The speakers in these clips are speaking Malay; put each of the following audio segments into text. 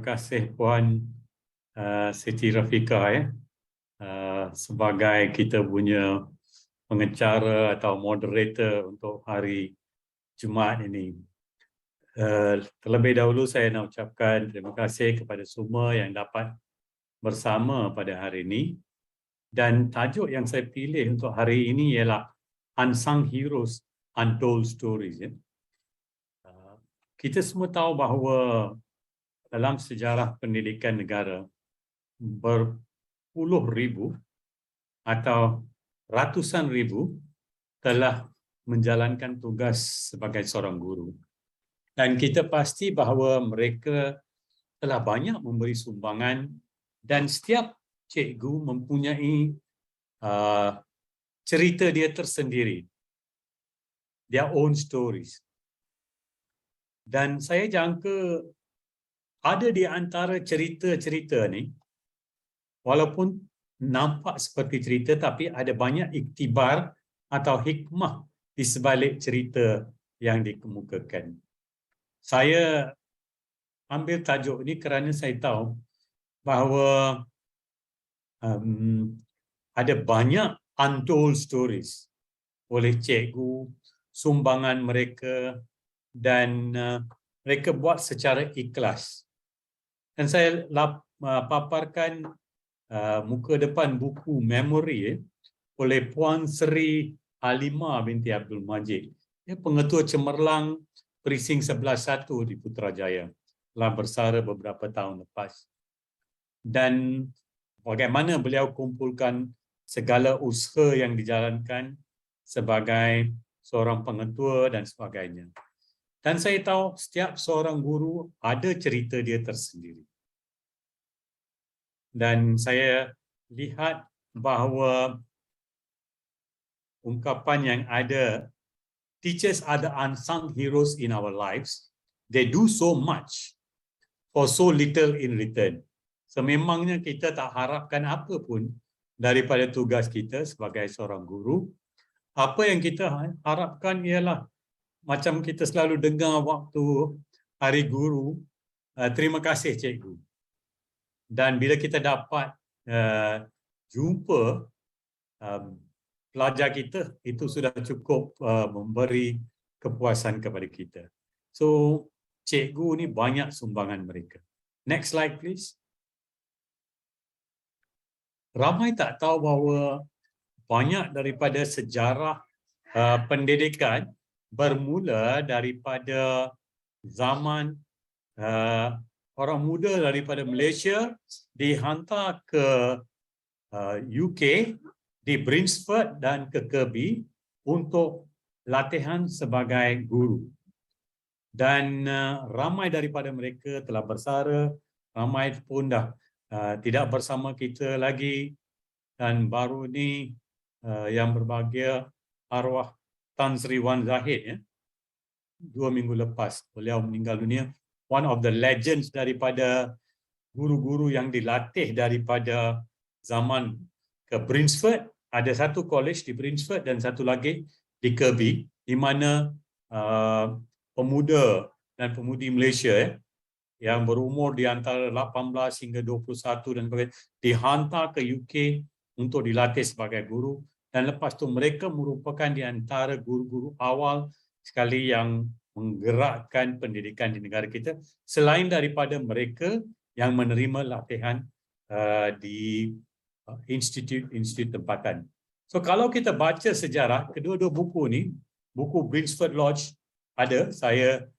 Terima kasih Puan Siti Rafiqah sebagai kita punya pengacara atau moderator untuk hari Jumaat ini. Terlebih dahulu saya nak ucapkan terima kasih kepada semua yang dapat bersama pada hari ini. Dan tajuk yang saya pilih untuk hari ini ialah Unsung Heroes, Untold Stories. Kita semua tahu bahawa dalam sejarah pendidikan negara, berpuluh ribu atau ratusan ribu telah menjalankan tugas sebagai seorang guru. Dan kita pasti bahawa mereka telah banyak memberi sumbangan dan setiap cikgu mempunyai cerita dia tersendiri, their own stories. Dan saya jangka ada di antara cerita-cerita ni, walaupun nampak seperti cerita, tapi ada banyak iktibar atau hikmah di sebalik cerita yang dikemukakan. Saya ambil tajuk ini kerana saya tahu bahawa ada banyak untold stories oleh cikgu, sumbangan mereka, dan mereka buat secara ikhlas. Dan saya paparkan muka depan buku memori oleh Puan Seri Halimah binti Abdul Majid. Dia pengetua cemerlang Precinct 11-1 di Putrajaya. Telah bersara beberapa tahun lepas. Dan bagaimana beliau kumpulkan segala usaha yang dijalankan sebagai seorang pengetua dan sebagainya. Dan saya tahu setiap seorang guru ada cerita dia tersendiri. Dan saya lihat bahawa ungkapan yang ada, teachers are the unsung heroes in our lives. They do so much for so little in return. Sememangnya kita tak harapkan apa pun daripada tugas kita sebagai seorang guru. Apa yang kita harapkan ialah macam kita selalu dengar waktu Hari Guru, terima kasih cikgu. Dan bila kita dapat jumpa pelajar kita, itu sudah cukup memberi kepuasan kepada kita. So, cikgu ni banyak sumbangan mereka. Next slide please. Ramai tak tahu bahawa banyak daripada sejarah pendidikan bermula daripada zaman orang muda daripada Malaysia dihantar ke UK, di Brinsford dan ke Kirby untuk latihan sebagai guru. Dan ramai daripada mereka telah bersara, ramai pun dah tidak bersama kita lagi. Dan baru ni yang berbahagia arwah Tan Sri Wan Zahid 2 minggu lepas beliau meninggal dunia. One of the legends daripada guru-guru yang dilatih daripada zaman ke Brinsford. Ada satu college di Brinsford dan satu lagi di Kirby, di mana pemuda dan pemudi Malaysia yang berumur di antara 18 hingga 21 dan sebagainya dihantar ke UK untuk dilatih sebagai guru. Dan lepas tu mereka merupakan di antara guru-guru awal sekali yang menggerakkan pendidikan di negara kita, selain daripada mereka yang menerima latihan di institut tempatan. So kalau kita baca sejarah, kedua-dua buku ni, buku Brinsford Lodge ada, saya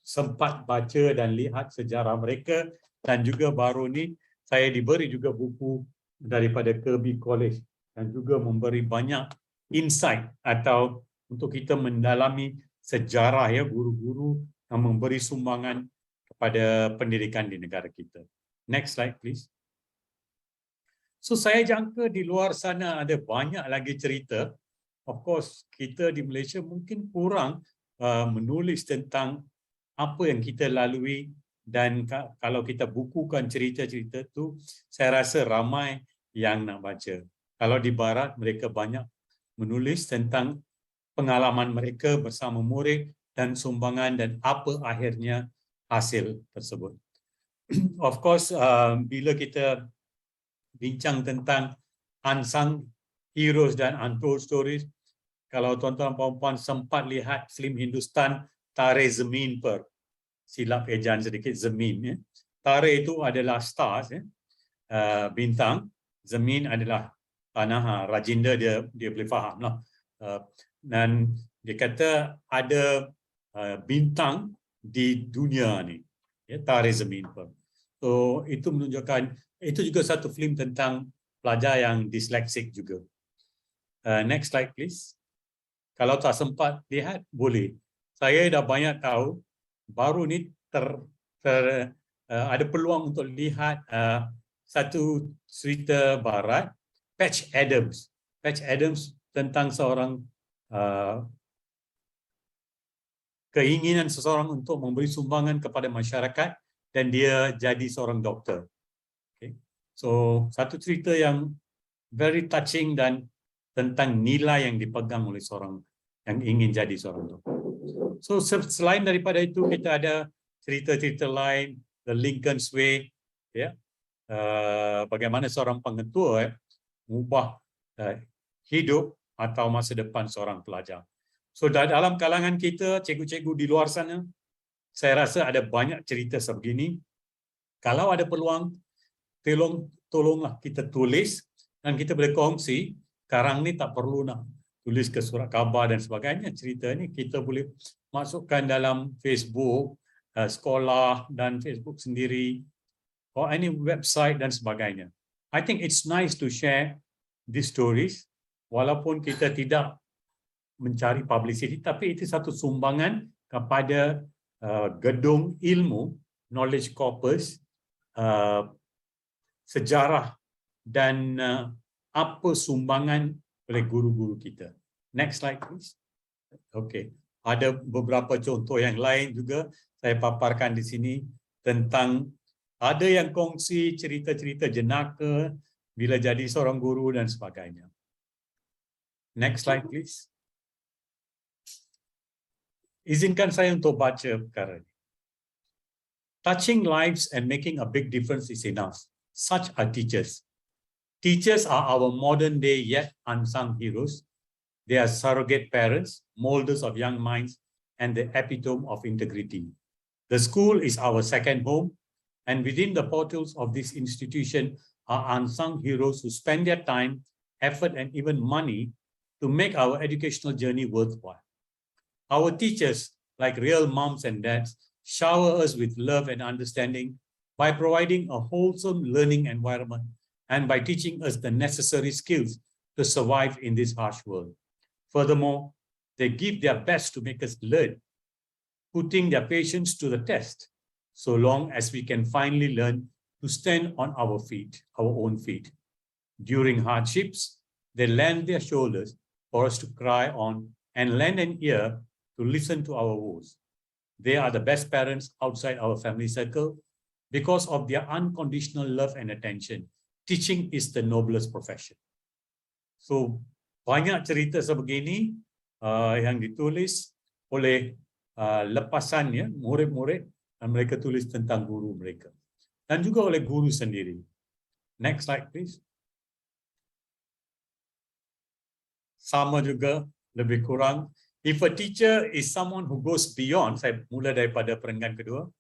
sempat baca dan lihat sejarah mereka, dan juga baru ni saya diberi juga buku daripada Kirby College dan juga memberi banyak insight atau untuk kita mendalami sejarah guru-guru yang memberi sumbangan kepada pendidikan di negara kita. Next slide please. So saya jangka di luar sana ada banyak lagi cerita. Of course kita di Malaysia mungkin kurang menulis tentang apa yang kita lalui, dan kalau kita bukukan cerita-cerita tu, saya rasa ramai yang nak baca. Kalau di barat mereka banyak menulis tentang pengalaman mereka bersama murid dan sumbangan dan apa akhirnya hasil tersebut. of course, bila kita bincang tentang unsung heroes dan untold stories, kalau tuan-tuan puan-puan sempat lihat film Hindustan Tare Zameen Par, silap ejaan sedikit Zameen, ya. Tare itu adalah stars, ya. Bintang. Zameen adalah tanah. Rajinda dia boleh faham lah. Dan dia kata ada bintang di dunia ni, ya, Tare Zameen Par. So itu menunjukkan, itu juga satu film tentang pelajar yang dyslexic juga. Next slide please. Kalau tak sempat lihat, boleh. Saya dah banyak tahu, baru ni ada peluang untuk lihat satu cerita barat, Patch Adams. Patch Adams tentang seorang keinginan seseorang untuk memberi sumbangan kepada masyarakat dan dia jadi seorang doktor. Okay. So, satu cerita yang very touching dan tentang nilai yang dipegang oleh seorang yang ingin jadi seorang doktor. So, selain daripada itu, kita ada cerita-cerita lain, The Lincoln's Way, ya, bagaimana seorang pengetua mengubah hidup atau masa depan seorang pelajar. So, dalam kalangan kita, cikgu-cikgu di luar sana, saya rasa ada banyak cerita sebegini. Kalau ada peluang, tolonglah kita tulis dan kita boleh kongsi. Sekarang ni tak perlu nak tulis ke surat khabar dan sebagainya. Cerita ni kita boleh masukkan dalam Facebook sekolah dan Facebook sendiri or any website dan sebagainya. I think it's nice to share these stories walaupun kita tidak mencari publicity, tapi itu satu sumbangan kepada gedung ilmu, knowledge corpus, sejarah dan apa sumbangan oleh guru-guru kita. Next slide please. Okay. Ada beberapa contoh yang lain juga saya paparkan di sini tentang ada yang kongsi cerita-cerita jenaka bila jadi seorang guru dan sebagainya. Next slide please. Izinkan saya untuk baca perkara ini. Touching lives and making a big difference is enough. Such are teachers. Teachers are our modern day yet unsung heroes. They are surrogate parents, molders of young minds, and the epitome of integrity. The school is our second home, and within the portals of this institution are unsung heroes who spend their time, effort, and even money to make our educational journey worthwhile. Our teachers, like real moms and dads, shower us with love and understanding by providing a wholesome learning environment and by teaching us the necessary skills to survive in this harsh world. Furthermore, they give their best to make us learn, putting their patience to the test, so long as we can finally learn to stand on our feet, our own feet. During hardships, they lend their shoulders for us to cry on and lend an ear to listen to our woes. They are the best parents outside our family circle because of their unconditional love and attention. Teaching is the noblest profession. So, banyak cerita sebegini yang ditulis oleh lepasan, ya, murid-murid, dan mereka tulis tentang guru mereka. Dan juga oleh guru sendiri. Next slide please. Sama juga, lebih kurang. If a teacher is someone who goes beyond, saya mula daripada perenggan kedua,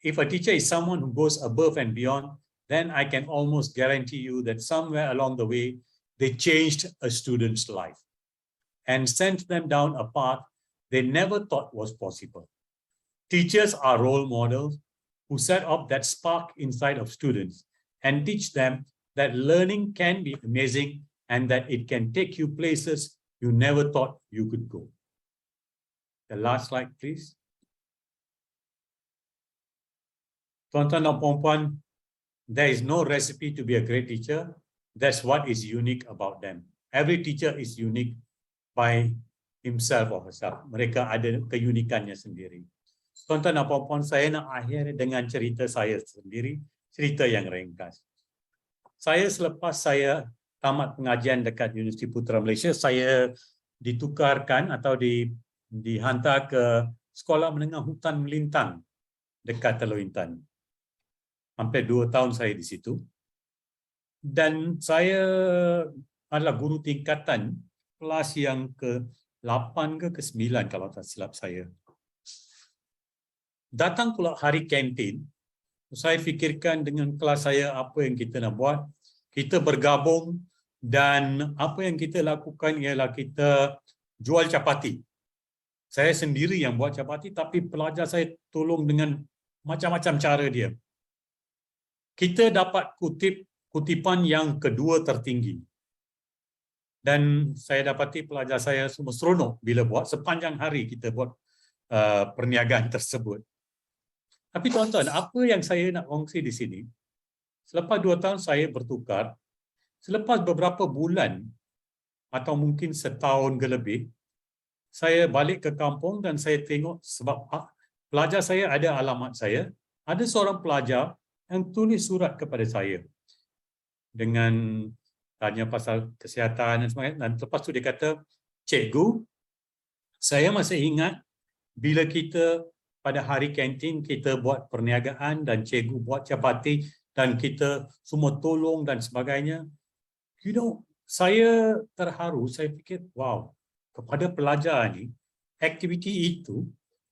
if a teacher is someone who goes above and beyond, then I can almost guarantee you that somewhere along the way, they changed a student's life and sent them down a path they never thought was possible. Teachers are role models who set up that spark inside of students and teach them that learning can be amazing and that it can take you places you never thought you could go. The last slide, please. Tuan-tuan dan puan-puan, there is no recipe to be a great teacher. That's what is unique about them. Every teacher is unique by himself or herself. Mereka ada keunikannya sendiri. Tuan-tuan dan puan-puan, saya nak akhir dengan cerita saya sendiri, cerita yang ringkas. Selepas saya tamat pengajian dekat Universiti Putra Malaysia, saya ditukarkan atau dihantar ke Sekolah Menengah Hutan Melintang dekat Teluk Intan. Hampir 2 tahun saya di situ. Dan saya adalah guru tingkatan kelas yang ke-8 ke ke-9 kalau tak silap saya. Datang pula hari kantin, saya fikirkan dengan kelas saya apa yang kita nak buat. Kita bergabung dan apa yang kita lakukan ialah kita jual capati. Saya sendiri yang buat capati tapi pelajar saya tolong dengan macam-macam cara dia. Kita dapat kutipan yang kedua tertinggi. Dan saya dapati pelajar saya semua seronok bila buat sepanjang hari kita buat perniagaan tersebut. Tapi tuan-tuan, apa yang saya nak kongsi di sini, selepas 2 tahun saya bertukar, selepas beberapa bulan atau mungkin setahun ke lebih, saya balik ke kampung dan saya tengok sebab pelajar saya ada alamat saya, ada seorang pelajar yang tulis surat kepada saya dengan tanya pasal kesihatan dan sebagainya. Dan lepas tu dia kata, "Cikgu, saya masih ingat bila kita pada hari kantin kita buat perniagaan dan cikgu buat capati dan kita semua tolong dan sebagainya." You know, saya terharu, saya fikir, wow, kepada pelajar ni, aktiviti itu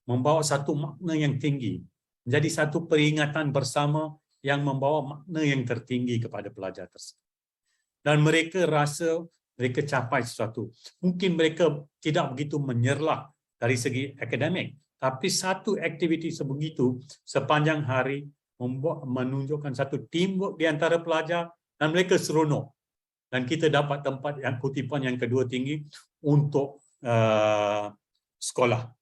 membawa satu makna yang tinggi. Menjadi satu peringatan bersama yang membawa makna yang tertinggi kepada pelajar tersebut. Dan mereka rasa mereka capai sesuatu. Mungkin mereka tidak begitu menyerlah dari segi akademik, tapi satu aktiviti sebegitu sepanjang hari menunjukkan satu teamwork di antara pelajar dan mereka seronok. Dan kita dapat tempat yang kutipan yang kedua tinggi untuk sekolah.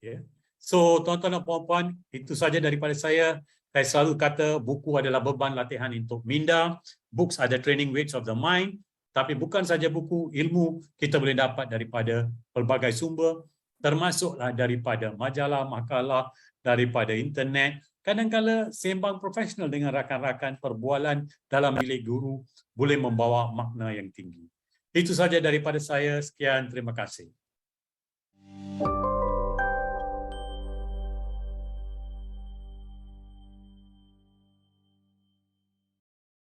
Yeah. So tuan-tuan dan puan-puan, itu saja daripada saya. Saya selalu kata buku adalah beban latihan untuk minda. Books are the training weights of the mind. Tapi bukan saja buku, ilmu kita boleh dapat daripada pelbagai sumber, termasuklah daripada majalah, makalah, daripada internet. Kadang-kadang sembang profesional dengan rakan-rakan, perbualan dalam bilik guru boleh membawa makna yang tinggi. Itu saja daripada saya. Sekian, terima kasih.